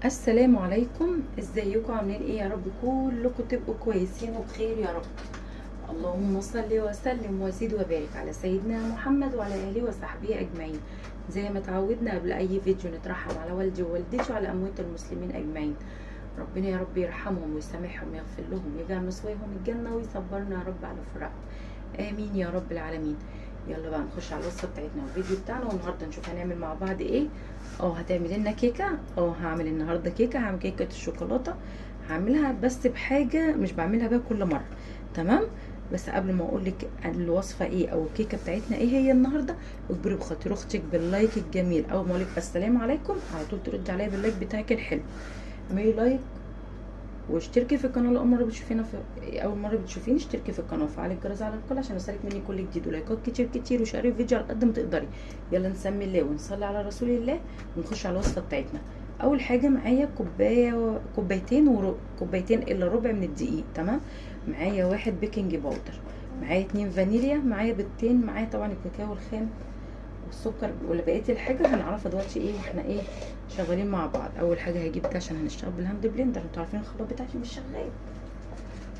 السلام عليكم، ازيكم؟ عاملين ايه؟ يا رب كلكم تبقوا كويسين وبخير يا رب. اللهم صل وسلم وزد وبارك على سيدنا محمد وعلى اله وصحبه اجمعين. زي ما تعودنا قبل اي فيديو نترحم على والدي ووالدتي وعلى اموات المسلمين اجمعين. ربنا يا رب يرحمهم ويسامحهم ويغفر لهم ويجعل مثواهم الجنه ويصبرنا يا رب على فراقهم. امين يا رب العالمين. يلا بقى نخش على الوصفه بتاعتنا والفيديو بتاعنا، والنهارده نشوف هنعمل مع بعض ايه. هتعمل لنا كيكه. هعمل النهارده كيكه، هعمل كيكه الشوكولاته. هعملها بس بحاجه مش بعملها بيها كل مره، تمام؟ بس قبل ما اقول لك الوصفه ايه او الكيكه بتاعتنا ايه هي النهارده، اجبري بخاطر اختك باللايك الجميل. اول ما اقول لك السلام عليكم على طول ترد عليا باللايك بتاعك الحلو. اعملي لايك واشتركي في القناه. اول مره بتشوفيني اشتركي في القناه وفعلي الجرس على الكل عشان يوصلك مني كل جديد، ولايكات كتير كتير، وشاركي الفيديو على قد ما تقدري. يلا نسمي الله ونصلي على رسول الله ونخش على الوصفه بتاعتنا. اول حاجه معايا كوبايتين الا ربع من الدقيق، تمام؟ معايا 1 بيكنج باودر، معايا 2 فانيليا، معايا بيضتين، معايا طبعا الكاكاو الخام والسكر، ولا بقيه الحاجه هنعرفها دلوقتي ايه واحنا ايه شغالين مع بعض. اول حاجه هجيب ده عشان هنشتغل بالهاند بلندر، انتوا عارفين الخلاط بتاعتي مش شغال،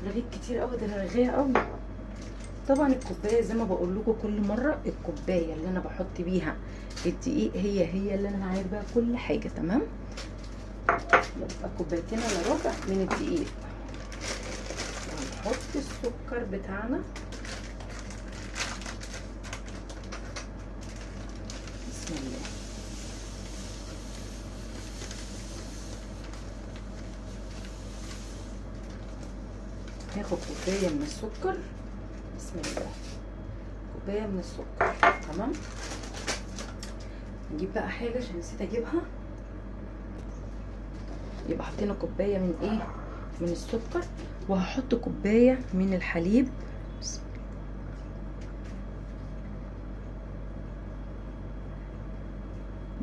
رغيت كتير قوي، ده انا رغايه قوي. طبعا الكوبايه زي ما بقول لكم كل مره، الكوبايه اللي انا بحط بيها الدقيق هي اللي انا هعمل بيها كل حاجه، تمام؟ يبقى كوبايتين الا ربع من الدقيق. هنحط السكر بتاعنا، بسم الله. هاخد كوبايه من السكر، بسم الله، كوبايه من السكر، تمام؟ نجيب بقى حاجه عشان نسيت اجيبها. يبقى حطينا كوبايه من ايه، من السكر، وهحط كوبايه من الحليب.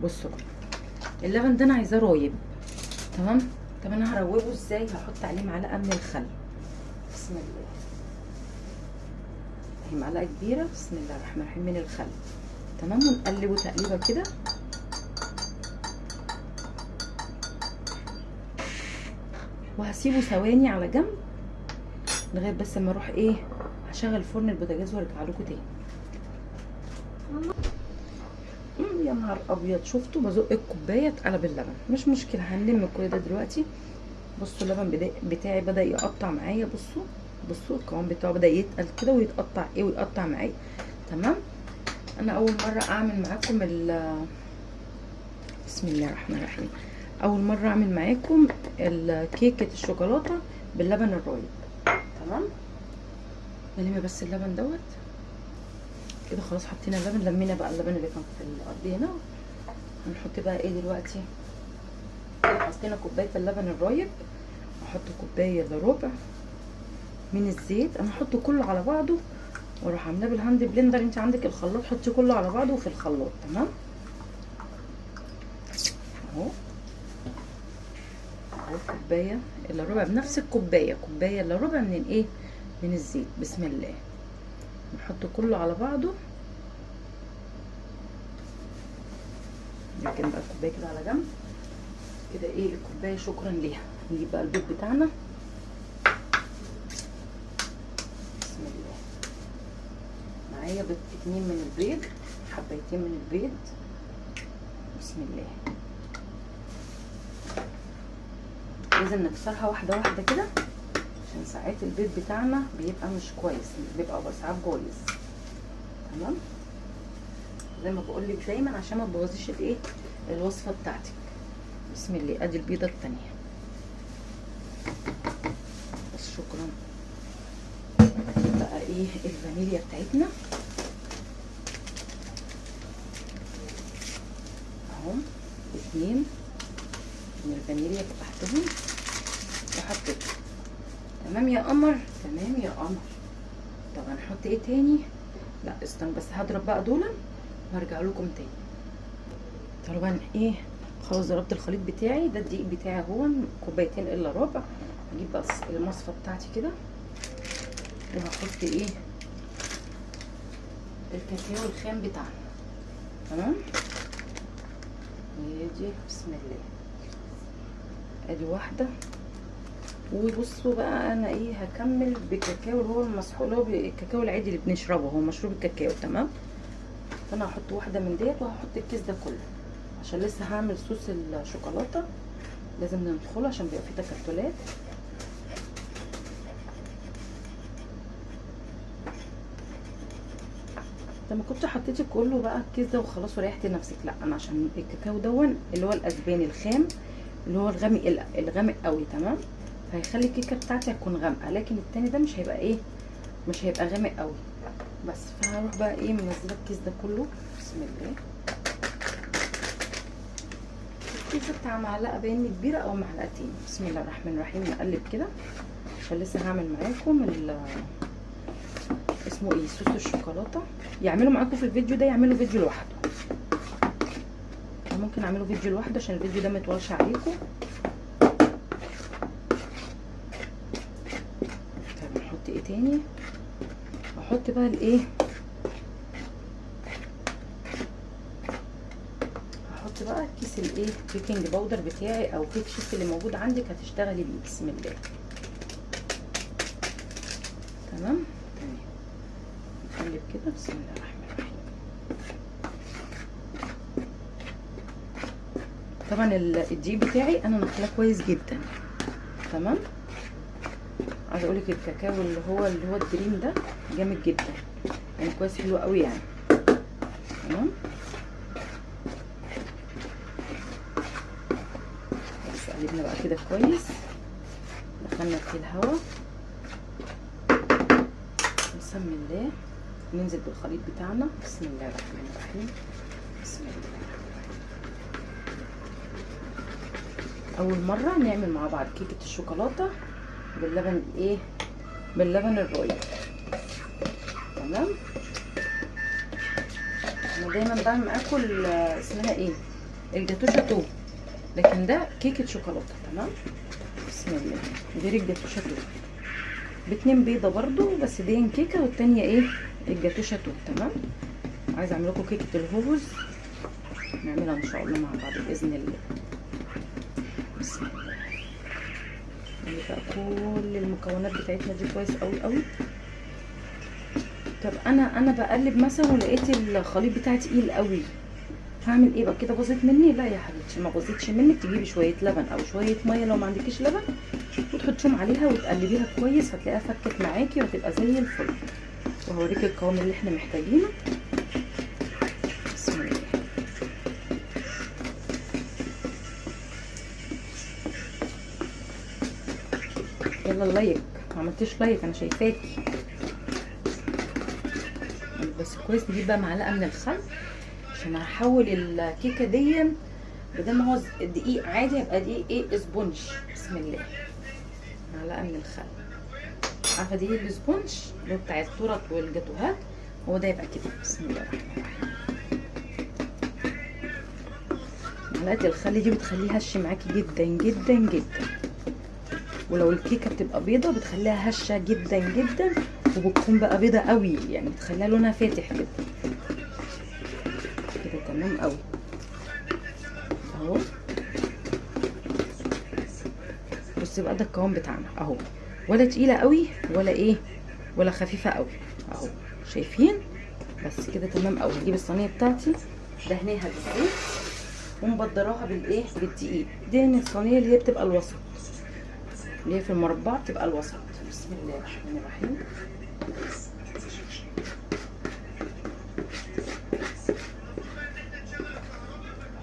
بصوا اللبن ده انا عايزاه رايب، تمام؟ طب انا هروبه ازاي؟ هحط عليه معلقه من الخل، بسم الله، اهي معلقه كبيره، بسم الله الرحمن الرحيم، من الخل، تمام؟ ونقلبه تقليبه كده. وهسيبه ثواني على جنب لغايه بس اما اروح ايه هشغل فرن البوتاجاز وارجع لكم تاني. يا نهار ابيض، شفتوا بزق الكوبايه اتقلب اللبن، مش مشكله هنلم كل ده دلوقتي. بصوا اللبن بتاعي بدا يقطع معايا، بصوا القوام بتاعه بدا يتقل كده ويتقطع ويقطع معايا، تمام؟ انا اول مره اعمل معاكم بسم الله الرحمن الرحيم، اول مره اعمل معاكم كيكه الشوكولاته باللبن الرايب، تمام؟ نلم بس اللبن دوت كده، خلاص حطينا اللبن، لمينا بقى اللبن اللي كان في الارض هنا. هنحط بقى ايه دلوقتي؟ حطينا كوبايه اللبن الرايب، احط كوبايه الا ربع من الزيت. انا هحط كله على بعضه واروح عاملاه بالهاند بلندر. انت عندك الخلاط حطي كله على بعضه في الخلاط، تمام؟ اهو كوبايه الا ربع، بنفس الكوبايه، كوبايه الا ربع من الايه، من الزيت، بسم الله. نحط كله على بعضه. لكن بقى الكوبايه كده على جنب كده، ايه الكوبايه شكرا ليها. نجيب بقى البيض بتاعنا، بسم الله. معايا 2 من البيض، حبايتين من البيض، بسم الله. لازم نكسرها واحده واحده كده عشان ساعات البيض بتاعنا بيبقى مش كويس، بيبقى ساعات بايظ، تمام؟ زي ما بقول لك دايما عشان ما تبوظيش الايه الوصفه بتاعتك. بسم الله، ادي البيضه الثانيه، بس شكرا. بقى ايه الفانيليا بتاعتنا اهو، 2 من الفانيليا فتحتهم وحطيتهم، تمام يا قمر؟ تمام يا قمر. طب هنحط ايه تاني؟ لا استنى بس هضرب بقى دول وهرجع لكم تاني. طبعا ايه خلاص ضربت الخليط بتاعي ده، الدقيق بتاعي اهو كوبايتين الا ربع. هجيب بقى المصفى بتاعتي كده وهحط ايه الكاكاو الخام بتاعنا، تمام؟ ادي بسم الله. ادي واحده. وبصوا بقى انا ايه هكمل بالكاكاو اللي هو المسحوق، اللي هو الكاكاو العادي اللي بنشربه، هو مشروب الكاكاو. تمام. فانا هحط واحده من ديت وهحط الكيس ده كله، عشان لسه هعمل صوص الشوكولاته، لازم ندخله عشان بيبقى فيه تكتلات. لما كنت حطيتي كله بقى الكيس ده وخلاص وريحتي نفسك، لا انا عشان الكاكاو دون اللي هو الاسباني الخام اللي هو الغامق قوي. تمام. فهيخلي الكيكه بتاعتي هتكون غامقه، لكن التاني ده مش هيبقى ايه، مش هيبقى غامق قوي. بس فهروح بقى ايه منزله الكيس ده كله. بسم الله. الكيس بتاع معلقه باين كبيره او معلقتين. بسم الله الرحمن الرحيم. نقلب كده عشان لسه هعمل معاكم اسمه ايه، صوص الشوكولاته. يعملوا معاكم في الفيديو ده، يعملوا فيديو لوحده، ممكن اعمله فيديو لوحده عشان الفيديو ده متولش عليكم. طب نحط ايه تاني؟ احط بقى الايه، احط بقى كيس الايه بيكنج باودر بتاعي او كيك شيك اللي موجود عندك هتشتغلي بيه. بسم الله. تمام. نقلب كده. بسم الله الرحمن الرحيم. طبعا الدقيق بتاعي انا نخلاه كويس جدا. تمام. عايزه اقولك الكاكاو اللي هو الدريم ده جامد جدا يعني، كويس حلو قوي يعني. تمام. بس قلبنا بقى كده كويس، دخلنا فيه الهواء. بسم الله. ننزل بالخليط بتاعنا. بسم الله الرحمن الرحيم. بسم الله الرحمن الرحيم. اول مره نعمل مع بعض كيكه الشوكولاته باللبن ايه، باللبن الرايب. تمام. انا دايما بعمل معاكم اسمها ايه، الجاتو شاتو، لكن ده كيكه شوكولاته. تمام. بسم الله. غير الجاتو شاتو باتنين بيضه برضو، بس دي كيكه والتانيه ايه الجاتو شاتو. تمام. عايزه اعمل لكم كيكه الهوز، نعملها ان شاء الله مع بعض باذن الله. بسم الله. بقى كل المكونات بتاعتنا دي كويس قوي قوي. طب انا بقلب مثلا ولقيت الخليط بتاعي تقيل قوي، هعمل ايه بقى؟ كده باظت مني؟ لا يا حبيبتي، ما باظتش منك. تجيبي شويه لبن او شويه ميه لو ما عندكيش لبن وتحطيهم عليها وتقلبيها كويس، هتلاقيها فكت معاكي وهتبقى زي الفل. وهوريك القوام اللي احنا محتاجينه. بسم الله. يلا اللايك، ما عملتيش لايك انا شايفاكي. بس كويس. نجيب بقى معلقه من الخل عشان هحول الكيكه دي، بدل ما هو دقيق عادي هيبقى دقيق ايه، اسبونج. بسم الله. معلقه من الخل. عارفه دي الاسبونج اللي هو بتاع التورت والجاتوهات، هو ده يبقى كده. بسم الله الرحمن الرحيم. معلقه الخل دي بتخليها هشه معاكي جدا جدا جدا، ولو الكيكه بتبقى بيضه بتخليها هشه جدا جدا، وبتكون بقى بيضه قوي يعني بتخليها لونها فاتح كده كده. تمام قوي اهو. بصي بقى ده القوام بتاعنا اهو، ولا تقيله قوي ولا ايه، ولا خفيفه قوي اهو. شايفين؟ بس كده تمام قوي. هجيب الصينيه بتاعتي دهنيها بالزيت ومبدراها بالايه، بالدقيق. دي الصينيه اللي هي بتبقى الوسط، اللي هي في المربع بتبقى الوسط. بسم الله الرحمن الرحيم.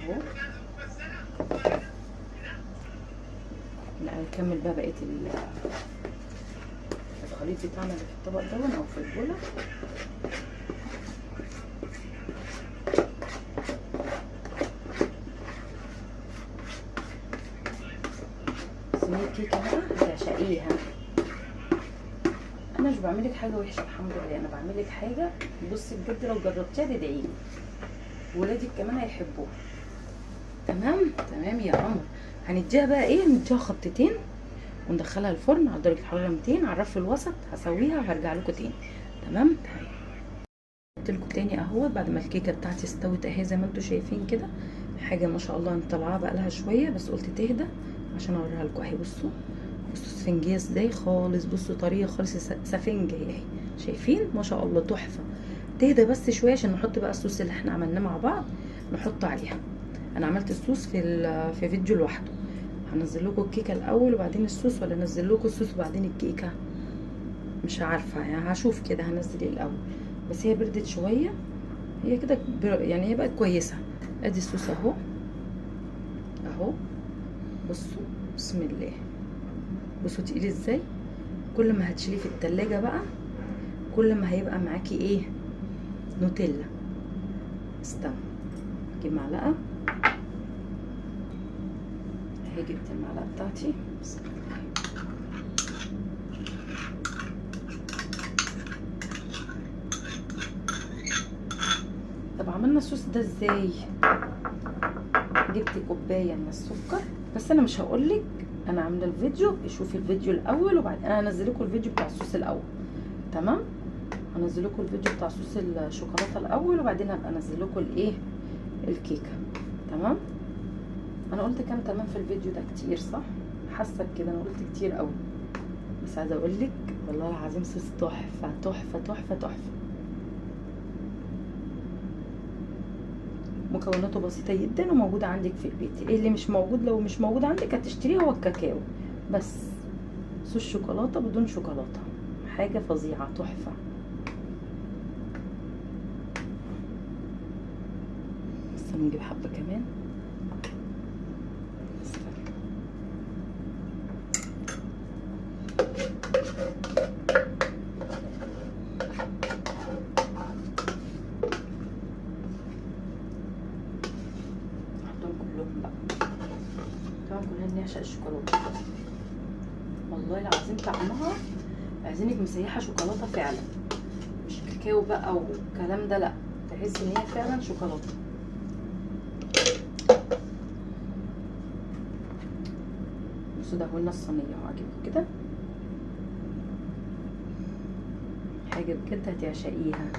اهو. نكمل بقى بقيه الخليط بتاعنا اللي في الطبق ده او في البوله. صينيه كيكه بقى هتعشقيها. انا مش بعملك حاجه وحشه الحمد لله، انا بعملك حاجه بصي بجد لو جربتيها تدعيلي، ولادك كمان هيحبوها. تمام. تمام يا قمر. هنديها بقى ايه، نديها خبطتين وندخلها الفرن على درجه حراره 200 على الرف الوسط. هسويها وهرجع لكم تاني. تمام. قلت لكم تاني اهو بعد ما الكيكه بتاعتي استوت اهي زي ما انتم شايفين كده، حاجه ما شاء الله. انا طالعاها بقى لها شويه بس قلت تهدى عشان اوريها لكم اهي. بصوا سفنجيه ازاي خالص، بصوا طريه خالص، سفنجه اهي، شايفين ما شاء الله تحفه. تهدى بس شويه عشان نحط بقى الصوص اللي احنا عملناه مع بعض نحطه عليها. انا عملت الصوص في فيديو لوحده. هنزل لكم الكيكه الاول وبعدين الصوص، ولا انزل لكم الصوص وبعدين الكيكه؟ مش عارفه يعني، هشوف كده هنزل ايه الاول. بس هي بردت شويه، هي كده يعني هي بقت كويسه. ادي الصوص اهو اهو، بصوا بسم الله، بصوا تقيل ازاي. كل ما هتشيليه في التلاجة بقى كل ما هيبقى معاكي ايه، نوتيلا. استنى اجيب معلقه اهي، جبت المعلقه بتاعتي. بسم الله. طب عملنا الصوص ده ازاي؟ جبت كوبايه من السكر، بس انا مش هقولك انا عامله الفيديو، شوفي الفيديو الاول وبعدين انا هنزل لكم الفيديو بتاع الصوص الاول. تمام، هنزل لكم الفيديو بتاع صوص الشوكولاته الاول وبعدين هبقى انزل لكم الايه، الكيكه. تمام. انا قلت كام تمام في الفيديو ده؟ كتير صح؟ حاسه بكده انا قلت كتير قوي، بس عايزه اقول لك والله العظيم صوص تحفه تحفه تحفه تحفه. مكوناته بسيطه جدا وموجوده عندك في البيت. ايه اللي مش موجود؟ لو مش موجود عندك هتشتريه، هو الكاكاو بس. صوص شوكولاته بدون شوكولاته، حاجه فظيعه تحفه. بس نجيب حبه كمان. طبعا كلنا بنعشق الشوكولاته، والله العظيم طعمها عايزينك مسيحه شوكولاته فعلا، مش كاكاو بقى والكلام ده، لا تحسي ان هي فعلا شوكولاته. بصوا ده قلنا الصينيه اهو، عاجبكم كده؟ حاجه بجد هتعشقيها.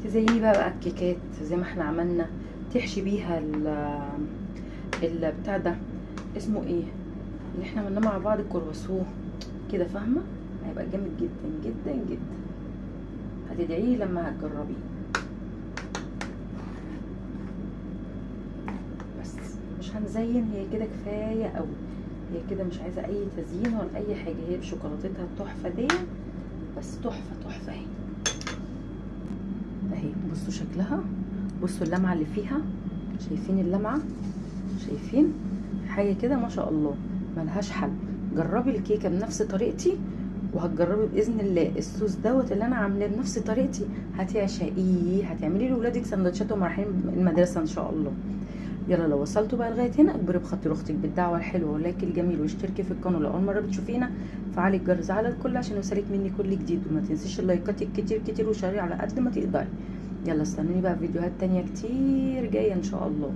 تزيني بقى الكيكات زي ما احنا عملنا، تحشي بيها بتاع ده اسمه ايه اللي احنا عملناه مع بعض، الكرواسون كده، فاهمه؟ هيبقى جامد جدا جدا جدا، هتدعيه لما هتجربيه. بس مش هنزين، هي كده كفايه قوي، هي كده مش عايزه اي تزيين ولا اي حاجه، هي بشوكولاتتها التحفه دي بس، تحفه تحفه اهي اهي. بصوا شكلها، بصوا اللمعه اللي فيها، شايفين اللمعه؟ شايفين حاجه كده ما شاء الله ملهاش حل. جربي الكيكه بنفس طريقتي وهتجربي باذن الله الصوص دوت اللي انا عاملاه بنفس طريقتي، هتعشقيه، هتعملي لاولادك سندوتشات وهم رايحين المدرسه ان شاء الله. يلا لو وصلتوا بقى لغايه هنا اجبري بخاطر اختك بالدعوه الحلوه واللايك الجميل واشتركي في القناه لو اول مره بتشوفينا، فعلي الجرس على الكل عشان يوصلك مني كل جديد، وما تنسيش اللايكات الكتير كتير وشاري على قد ما تقدري. يلا استنوني بقى في فيديوهات تانية كتير جايه ان شاء الله.